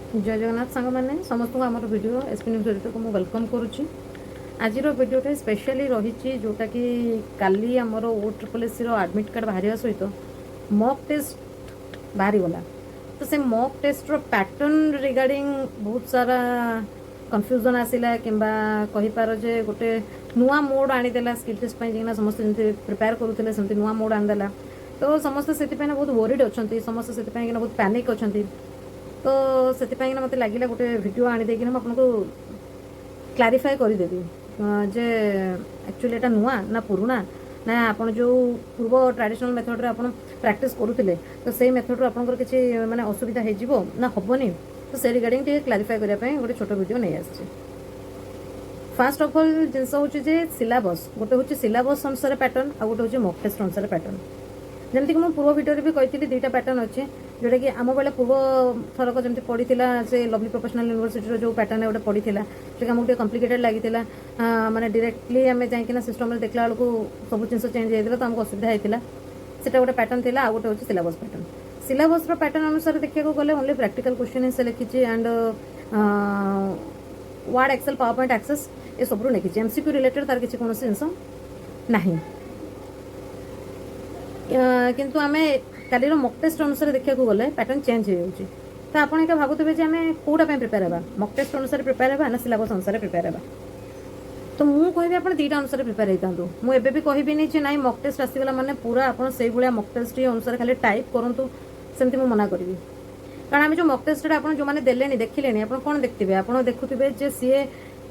जय जगन्नाथ सांग मैंने समस्त को आमर वीडियो एसपी न्यूज एडिटर को वेलकम करुच्ची। आज भिडियोटे स्पेशली रही जोटा कि काली आमर OSSC एडमिट कार्ड बाहर सहित मॉक टेस्ट बाहरी गला। तो से मॉक टेस्ट पैटर्न रिगार्डिंग बहुत सारा कन्फ्यूजन आसला कि कहीपर जे गोटे नुआ मोड आनीदेला स्किल टेस्ट समस्त जमी प्रिपेयर करूँ सेमती नुआ मोड आनीदेला। तो समस्त से बहुत वरीड अच्छा समस्त से बहुत पैनिक अच्छा। तो से मत लगे गोटे वीडियो आनी देकी आपको क्लारिफाई करदेवी जे एक्चुअली एटा नुआ ना पुराना ना आप जो पूर्व ट्रेडिशनल मेथड आप प्रैक्टिस करूले तो से मेथड आपंकर किसी माने असुविधा हो ना हेनी। तो से रिगार्डिंग टे क्लारिफाई करने गोटे छोट वीडियो नहीं आसी। फास्ट ऑफ ऑल जिनस हूँ सिलेबस गोटे हूँ सिलेबस अनुसार पैटर्न आ गोटे हूँ मॉक टेस्ट अनुसार पैटर्न। जमीक मुझे पूर्व भिडियो भी कही दुईटा पैटर्न अच्छे जोटा कि आम बेले पूर्व थरक जमी पड़ी से लवली प्रोफेशनल यूनिवर्सिटी जो पैटर्न गोटे पड़ी जो आमको कम्प्लिकेटेड लगी माने डायरेक्टली आम जाइना सिस्टम देखला बेलू सब जिन चेंज होता तो आमको असुविधा होता। से गोटे पैटर्न थी आ गोटे हूँ सिलेबस पैटर्न। सिलेबस पैटर्न अनुसार देखा गले ओनली प्रैक्टिकल क्वेश्चन से लिखी and Word Excel PowerPoint Access ये सब लिखी MCQ रिलेटेड तार किसी कौन जिनस ना किंतु आम काली मॉक टेस्ट अनुसार देखा गले पैटर्न चेंज हो तो आप भावुवे आम कौटा प्रिपेयर होगा मॉक टेस्ट अनुसार प्रिपेयर होगा ना सिलेबस अनुसार प्रिपेयर होगा। तो मुझे कहि आप दुईटा अनुसार प्रिपेयर होता मुझे भी कहबी ना मॉक टेस्ट आसगला माने पूरा आपड़ से भाया मॉक टेस्ट अनुसार खाली टाइप करूँ सेमती मुझे मना करी। कारण आम जो मॉक टेस्ट जो मैंने देले देखिले आप कौन देखते आप देखुए सी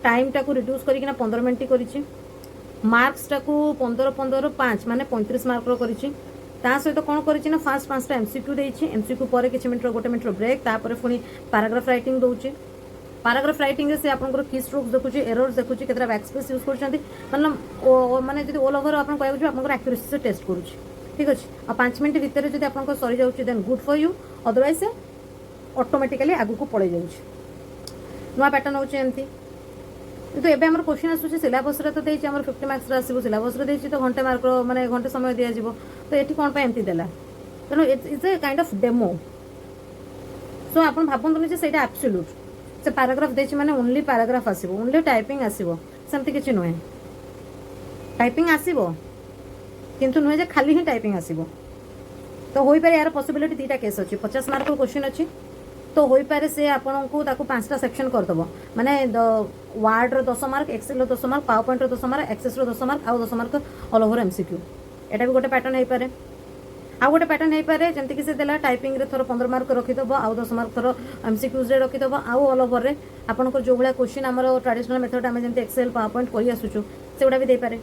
टाइम टाक रिड्यूस करना 15 मिनट कर मार्क्स टाक 15-15 5 माने 35 मार्क कर सहित कौन कर फास्ट 5टा MCQ देछि MCQ पर किछि मिनट गोटे मिनट ब्रेक तापर पुणी पैराग्राफ राइटिंग दौर पैराग्राफ राइटिंग से आपंकर की स्ट्रोक्स देखुची एरर्स देखुची केतरा बैकस्पेस यूज कर मतलब माने जदि ऑल ओवर आपन कहबो जो आपनकर एक्यूरेसी से टेस्ट करूची ठीक अछि आ 5 मिनट भितर जदि आपनकर सरी जाउची then good for you otherwise से ऑटोमेटिकली आगु को पड़े जाउची। नुआ पैटर्न होची एमती। तो एबे हमर क्वेश्चन आसुची सिलेबस रे तो देछि हमर 50 मार्क्स रे आसीबो सिलेबस रे देछि तो घंटे मार्क माने घंटे समय दिया जिवो तो एठी कोन पे एमती देला तेनो it's a kind of demo. So आपन भाबंतु जे सेटा एब्सोल्यूट से पैराग्राफ देछि माने ओनली पैराग्राफ आसीबो ओनली टाइपिंग आसीबो सेमती किछि नुहे टाइपिंग आसीबो किंतु नुहे जे खाली ही टाइपिंग आसीबो। तो होई पारे यार पॉसिबिलिटी दीटा केस अछि 50 मार्क क्वेश्चन अछि तो होई पारे से आपनको ताको 5टा सेक्शन कर दबो माने वर्ड रो 10 मार्क एक्सेल रो 10 मार्क पावर पॉइंट रो 10 मार्क एक्सेस रो 10 मार्क आ 10 मार्क ऑल ओवर MCQ एटा भी गोटे पैटर्न हेई पारे। आ गोटे पैटर्न हेई पारे जेंति कि से देला टाइपिंग रे थरो 15 मार्क रखि दबो आ 10 मार्क थरो MCQs रे रखि दबो आ ऑल ओवर रे आपनको जो भला क्वेश्चन हमरो ट्रेडिशनल मेथड हम जेंति एक्सेल पावर पॉइंट करि आसुछु सेउडा भी दे पारे।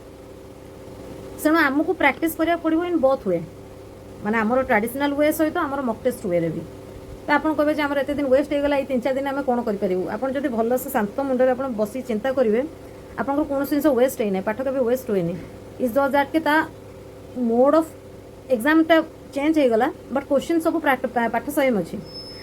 सेनो हमकु प्रैक्टिस करिया पड़िबो इन बोथ वे माने हमरो ट्रेडिशनल वे सहित हमरो मॉक टेस्ट वे रे भी। तो आप कहे आम एत दिन वेस्ट होगा ये 3-4 दिन आम कौन करूँ आप भल से शांत मुंडे आप बस चिंता करेंगे आपको कौन जिन वेस्ट होना पाठ के वेस्ट हुए इज द दैट कि मोड ऑफ एग्जाम टा चेंज हो गला बट क्वेश्चन सब पाठ सेम अच्छी।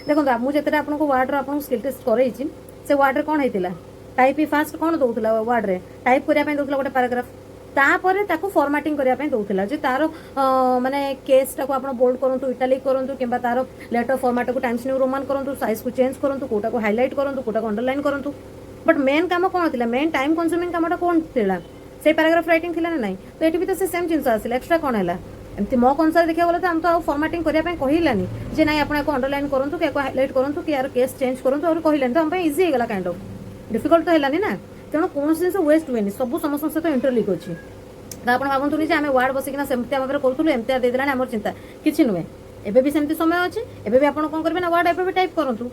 देखो मुझे आपको वार्ड आप स्किल टेस्ट करई से वार्ड रे कौन होता टाइप फास्ट कौन दौला वार्ड रे टाइप करने दौला गोटे पैराग्राफ तापर ताको फॉर्मेटिंग करने दौला जे तार माने केस टाको आप बोल्ड करूँ इटालिक करूँ कि तार लेटर फॉर्मेट को टाइम्स न्यू रोमान करूँ साइज को चेंज करूँ कोटा को हाइलाइट करूँ कोटा को अंडरलाइन करूँ बट मेन काम कौन थी मेन टाइम कंज्यूमिंग कामटा कौन थी से पैराग्राफ राइटिंग थी ना नहीं। तो ये भी तो सेम जिन आसा एक्सट्रा कौन है एमती मॉक अनुसार देखा गला तो आम तो फॉर्मेटिंग करने कहलानी जे ना आप अंडरलाइन करूँ कि हाइलाइट करूँ कि यार केस चेंज करूँ और कहलानी तो आम इजी होगा काइंड ऑफ डिफिकल्ट तो है ना। तेणु कौन जिन वेस्ट हुए सब समस्त सहित इंटरलिंक अच्छी। तो आप भावतुनि आम वार्ड बसिकिना सेमती भाव में करूँ एमती देदेला आम चिंता किसी नुहे एबे भी सेमती समय अच्छे एबे भी आप कौन करेंगे ना वार्ड एबे भी टाइप करूँ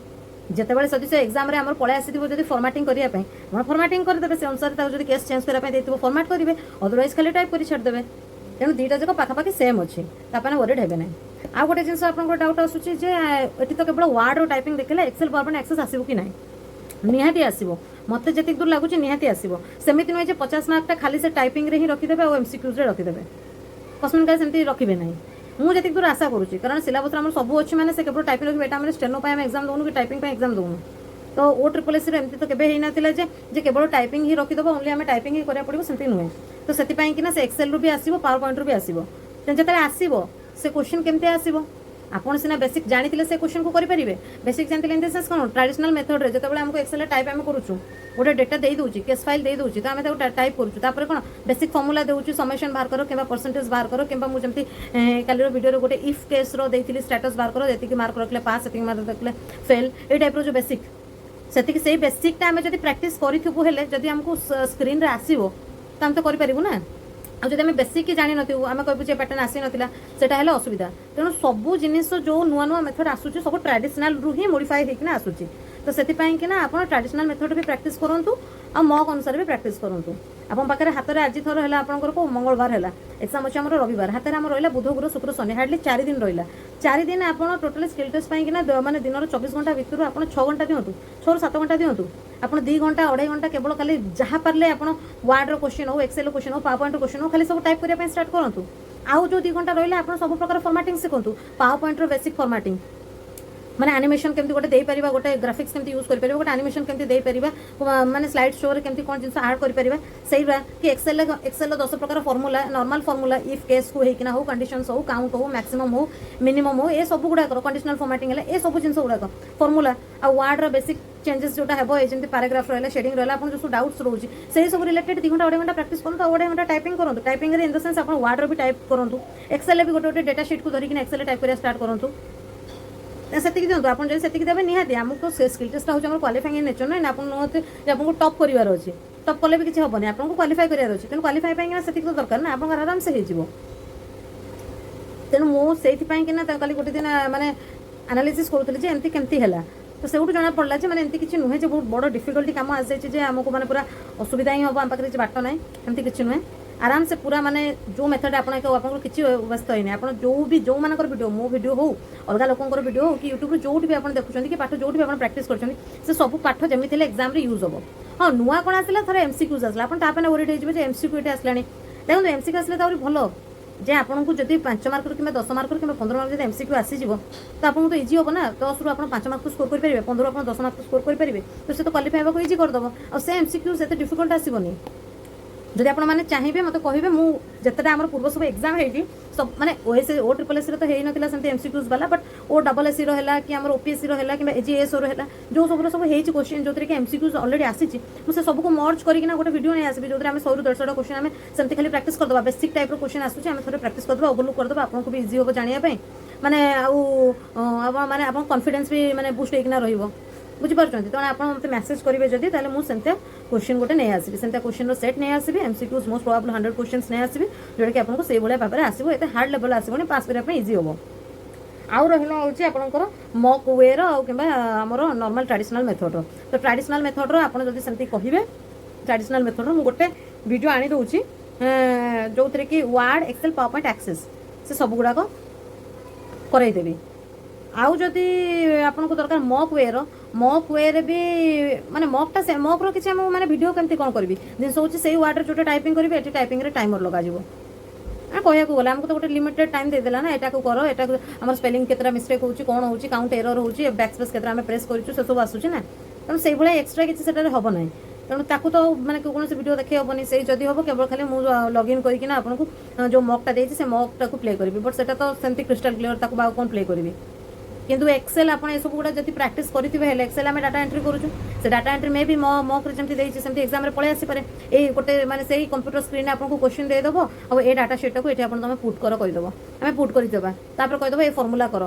जिते सदी से एग्जाम आम पलि आसी फॉर्मेटिंग करने फॉर्मेटिंग करदे से अनुसार जो केस चेंज करने फॉर्मेट करेंगे अदरवाइज खाली टाइप कर छाड़देवे। तेणु दुईटा जाक पाखापाखि सेम अच्छी तापाने वरीड हेबे ना। आ गोटे जिन आप डाउट आसूची ये तो केवल वार्ड टाइपिंग देखले एक्सेल पावर पॉइंट एक्सेस आसो कि ना निहाती आसो मत जी दूर लगुच निहाती आसो सेमती नुहे 50 मार्कटा खाली से टाइपिंग रे ही रखिदेवे और MCQs रखिदेवे क्वेश्चन का सेमती रखिबे ना मुझे जी दूर आशा करुँच कारण सिलेबस आम सब अच्छी मैंने से केवल टाइपिंग रखिए यहाँ स्टेनो आम एग्जाम दौनु कि टाइपिंग एग्जाम दौनु तो OSSC एमती तो केवे ही नाथिला जे केवल टाइपिंग ही रखिदेव ओनली आम टाइपिंग ही करा पड़ो सेमती नुहे। तो से एक्सेल रू भी आसो पावर पॉइंट रू भी आसो जो आसो से क्वेश्चन केमती आसो ଆପଣ ସିନା ବେସିକ୍ ଜାଣିଥିଲେ ସେ କ୍ୱେଶ୍ଚନକୁ କରିପାରିବେ। ବେସିକ୍ ଜାଣିଥିଲେ ଇନ୍ ଦ ସେନ୍ସ କ'ଣ ଟ୍ରାଡିସନାଲ ମେଥଡ଼ରେ ଯେତେବେଳେ ଆମକୁ ଏକ୍ସେଲରେ ଟାଇପ୍ ଆମେ କରୁଛୁ ଗୋଟେ ଡେଟା ଦେଇଦେଉଛି କେସ୍ ଫାଇଲ୍ ଦେଇଦେଉଛି ତ ଆମେ ତାକୁ ଟାଇପ୍ କରୁଛୁ ତାପରେ କ'ଣ ବେସିକ୍ ଫର୍ମୁଲା ଦେଉଛି ସମେସନ୍ ବାହାର କର କିମ୍ବା ପରସେଣ୍ଟେଜ୍ ବାହାର କର କିମ୍ବା ମୁଁ ଯେମିତି କାଲିର ଭିଡ଼ିଓରେ ଗୋଟେ ଇଫ୍ କେସ୍ର ଦେଇଥିଲି ଷ୍ଟାଟସ୍ ବାହାର କର ଯେତିକି ମାର୍କ ରଖିଲେ ପାସ୍ ସେତିକି ମାର୍କ ରଖିଲେ ଫେଲ୍ ଏଇ ଟାଇପ୍ର ଯେଉଁ ବେସିକ୍ ସେତିକି ସେଇ ବେସିକ୍ଟା ଆମେ ଯଦି ପ୍ରାକ୍ଟିସ୍ କରିଥିବୁ ହେଲେ ଯଦି ଆମକୁ ସ୍କ୍ରିନ୍ରେ ଆସିବ ତ ଆମେ ତ କରିପାରିବୁ ନା। ଆଉ ଯଦି ଆମେ ବେସିକ୍ ଜାଣିନଥିବୁ ଆମେ କହିବୁ ଯେ ପ୍ୟାଟର୍ନ ଆସିନଥିଲା ସେଟା ହେଲେ ଅସୁବିଧା। ତେଣୁ ସବୁ ଜିନିଷ ଯେଉଁ ନୂଆ ନୂଆ ମେଥଡ଼ ଆସୁଛି ସବୁ ଟ୍ରାଡିସନାଲରୁ ହିଁ ମୋଡ଼ିଫାଏ ହେଇକିନା ଆସୁଛି। ତ ସେଥିପାଇଁକିନା ଆପଣ ଟ୍ରାଡିସନାଲ ମେଥଡ଼ ବି ପ୍ରାକ୍ଟିସ୍ କରନ୍ତୁ ଆଉ ମକ୍ ଅନୁସାରେ ବି ପ୍ରାକ୍ଟିସ୍ କରନ୍ତୁ। ଆପଣଙ୍କ ପାଖରେ ହାତରେ ଆଜି ଥର ହେଲା ଆପଣଙ୍କର କେଉଁ ମଙ୍ଗଳବାର ହେଲା ଏକ୍ସାମ୍ ଅଛି ଆମର ରବିବାର ହାତରେ ଆମର ରହିଲା ବୁଧ ଗୁରୁ ଶୁକ୍ର ଶନି ହାର୍ଡଲି 4 ଦିନ ରହିଲା। 4 ଦିନ ଆପଣ ଟୋଟାଲି ସ୍କିଲ୍ ଟେଷ୍ଟ ପାଇଁକିନା ମାନେ ଦିନର 24 ଘଣ୍ଟା ଭିତରୁ ଆପଣ 6 ଘଣ୍ଟା ଦିଅନ୍ତୁ 6ରୁ 7 ଘଣ୍ଟା ଦିଅନ୍ତୁ। ଆପଣ 2 ଘଣ୍ଟା 2.5 ଘଣ୍ଟା କେବଳ ଖାଲି ଯାହା ପାରିଲେ ଆପଣ ୱାର୍ଡ଼ର କ୍ୱେଶ୍ଚନ୍ ହଉ ଏକ୍ସେଲ୍ର କ୍ୱେଶ୍ଚନ୍ ହଉ ପାୱାର ପଏଣ୍ଟର କ୍ୱେଶ୍ଚନ୍ ହଉ ଖାଲି ସବୁ ଟାଇପ୍ କରିବା ପାଇଁ ଷ୍ଟାର୍ଟ କରନ୍ତୁ। ଆଉ ଯେଉଁ 2 ଘଣ୍ଟା ରହିଲା ଆପଣ ସବୁ ପ୍ରକାର ଫର୍ମାଟିଂ ଶିଖନ୍ତୁ। ପାୱାର ପଏଣ୍ଟର ବେସିକ୍ ଫର୍ମାଟିଂ ମାନେ ଆନିमेशन केमती गोटे दे परिबा गोटे ग्राफिक्स केमती यूज कर परिबा गोटे एनिमेशन केमती दे परिबा माने स्लाइड शो रे केमती कोन जिंस ऐड कर परिबा सेइबा कि एक्सेल 10 प्रकार formula normal formula if case को हेकिना हो कंडीशंस हो काउंट हो मैक्सिमम हो मिनिमम हो ए सब गुडा कर कंडीशनल फॉर्मेटिंग है ए सब जिंस गुडा कर फार्मूला आ वर्ड रो बेसिक चेंजेस जोटा हेबो ए जेंती पैराग्राफ रहला शेडिंग रहला आपन जो डाउट्स रहउची सेही सब रिलेटेड 2 घंटा 2.5 घंटा प्रैक्टिस करंतु 2.5 घंटा टाइपिंग करंतु टाइपिंग रे इन द सेंस आपन वर्ड रो भी टाइप करंतु एक्सेल भी गोटे डेटा शीट को धरि कि एक्सेल टाइप करिया स्टार्ट करंतु सेतिक दिंतु आपन जे सेतिक देबे निहाती हमको स्किल टेस्ट होछ हमर क्वालिफाइंग इन नेचर नै आपन नोते जे आपन को टॉप करिवार अछि टॉप कले भी किछ हबनी आपन को क्वालिफाई करिवार अछि तेन क्वालिफाई पई सेतिक तो दरकार ना आपन आराम से हे जिवो तेन मो सेति पई कि ना काली गोटे दिन माने एनालिसिस करथले जे एंती केमती हैला तो सेउटु जना पड़ला जे माने एंती किछ नुहे जे बहुत बड़ डिफिकल्टी काम आ जाय जे हमको माने पूरा असुविधा ही हबो हम पाखरे जे बाट नै एंती किछ नुहे आराम से पूरा माने जो मेथड आपन किसी व्यस्त होइने आपन जो मानकर वीडियो मो वीडियो हो अलग लोकंकर वीडियो हो कि यूट्यूब जो भी आपन देखुछन कि पाठ जो भी आपन प्रैक्टिस करछन से सब पाठ जेमिति ले एग्जाम रे यूज हो हां नुआ कोन आसला थरे एमसीक्यूज आसला आपन तापने ओरिट हेजिबे जे एमसीक्यू एटे आसलानी देखो एमसीक्यू आसले तावरी भलो जे आपन को जदी 5 मार्क कि 10 मार्क कि 15 मार्क जदी एमसीक्यू आसी जिवो तो आपन तो इजी होबो ना 10 रु आपन 5 मार्क स्कोर कर परिबे 15 आपन 10 मार्क स्कोर कर परिबे तो से तो क्वालिफाई होबो इजी कर दबो और से एमसीक्यू से डिफिकल्ट आसीबोनी जदि आपण माने चाहिए मत कहे मु जितेटा आम पूर्व सब एग्जाम है सब माने ओएस ओ ट्रिपल एस तो है नथिला सेमती एमसीक्यूज वाला बट ओ डबल एस रो हैला कि हमर ओपीएससी रो हैला कि एजीएस रो हैला जो सब हेची क्वेश्चन जो कि एमसीक्यूज ऑलरेडी आसी मु से सब को मर्ज करके गोटे वीडियो नहीं आसबी जो आम 100 ରୁ 150 क्वेश्चन आम सेमती खाली प्रैक्टिस कर दबा बेसिक टाइप रो क्वेश्चन आसुची आम थोड़े प्रैक्टिस कर दबा ओवरलुक कर दबा आपन को भी इजी होबो जानिया पई माने माने आपन कॉन्फिडेंस भी माने बूस्ट हेकिना रहिबो बुझिपार्छन्ति तेणु आप मत मेसेज करेंगे जदि ताले मु सेमते क्वेश्चन गोटे नहीं आसबि सेमते क्वेश्चन सेट नहीं आसबि एमसीक्यूज मोस्ट प्रोबेबल 100 क्वेश्चंस नहीं आसबि जोटा कि आपको से भाया भाव में आसो एत हार्ड लेवल आसबनी पास करने इजी हम आउ रहा हूँ आपंकर मक वे रमर नॉर्मल ट्रेडिशनल मेथड तो ट्रेडिशनल मेथड आप सेमती कहे ट्रेडिशनल मेथड मुझे गोटे वीडियो आनी दूसरी जो थे कि Word Excel PowerPoint Access से सब गुड़ाक करदेवी आउ जदि आपन को दरकार मक वे रे भी माने मकटा से मक रो किछ माने वीडियो केमती कोन करबी जिन सोच से वर्ड जोटा टाइपिंग करबी एटी टाइपिंग रे टाइमर लगा जिवो आ कहया को गला हमको तो गोटे लिमिटेड टाइम दे देला ना एटा को करो एटा हमर स्पेलिंग केतरा मिस्टेक होची कोन होची काउंट एरर होची बैक स्पेस केतरा हम प्रेस करिछु से सब आसुची ना तम सेइ भले एक्स्ट्रा किछ सेटा रे हबो नै तेणु ताकू तो माने कोन से वीडियो देखै हबोनी सेइ जदी हबो केवल खाली मु लॉगिन करिकि ना आपन को जो मकटा देछि से मकटा को प्ले करबी बट सेटा तो सेमती क्रिस्टल क्लियर ताकू बा कोन प्ले करबी किंतु एक्सेल आप सब गुड़ा जब प्रैक्टिस करेंगे एक्सेल आम डाटा एंट्री करूँ से डाटा एंट्री में भी मक जमी एग्जाम में पलि आसपे ये गोटे माने से कंप्यूटर स्क्रीन आपको क्वेश्चन देदेव और ये डाटा शीट को ये तुम पुट कर कहीदेव आम पुट करदे कहीदेव ये फर्मूला कर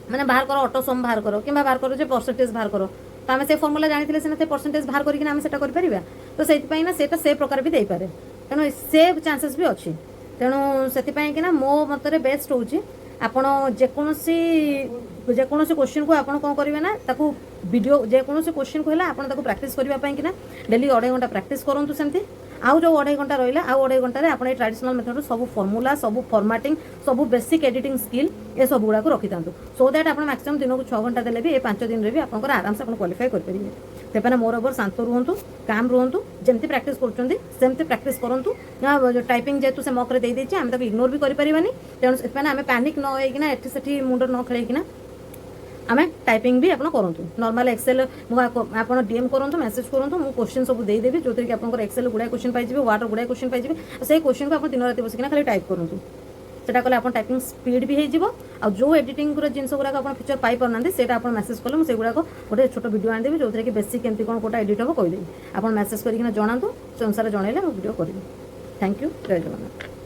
मैंने बाहर कर ऑटो सम बाहर कर कि बाहर कर परसेंटेज बाहर कर तो आम से फर्मूला जानी सीना परसेंटेज बाहर करके तो से से प्रकार भी देपे तेणु से चांसेस भी अच्छी तेणु से मो मतरे बेस्ट हूँ आपण जेकोसी क्वेश्चन को आपण कौन करेंगे ना ताकू वीडियो जेकोसी क्वेश्चन को आपन ताकू प्रैक्टिस करने कि ना डेली 2.5 घंटा प्रैक्टिस करूँ सेमती आउ जो 2.5 घंटा रहा आउ 2.5 घंटे आप ट्रेडिशनल मेथड सब फॉर्मूला सब फॉर्मेटिंग सब बेसिक एडिटिंग स्किल ये सब गुड़ा रखी था सो दैट आप मैक्सिमम दिन को 6 घंटा देले भी 5 दिन में भी आप आराम से क्वालिफाई करेंगे तेपने मोर ओवर शांत रुहतु काम रुहतु जमती प्रैक्टिस करमती प्रैक्टिस करूँ टाइपिंग जेहतु से मक रे देदेछि आम इग्नोर भी करें तेणु से आम पैनिक न होना एटी मुंड न खेलना आम टाइपिंग भी आपन करूँ नॉर्मल एक्सेल आप डीएम करूँ मेसेज करूँ मुझे क्वेश्चन सब देदेवि जो कि आप एक्सेल गुड़ा क्वेश्चन पाइबे वार्ड गुड़ा क्वेश्चन पाइबे से क्वेश्चन को आप दिन रात बसिक खाली टाइप करूँ सेटा कले आपन टाइपिंग स्पीड भी हे जिवो आ जो एडिटिंग को जिंस गुरा आपन फीचर पाई परनांदी सेटा आपन मेसेज कले मु से गुरा को गोटे छोट वीडियो आन देबी जोथरे कि बेसिक केमती कोन कोटा एडिट हो कहि देबी आपन मेसेज करिकिना जणांतु से अनुसार जणैले वीडियो करिबी थैंक यू जय जगन्नाथ।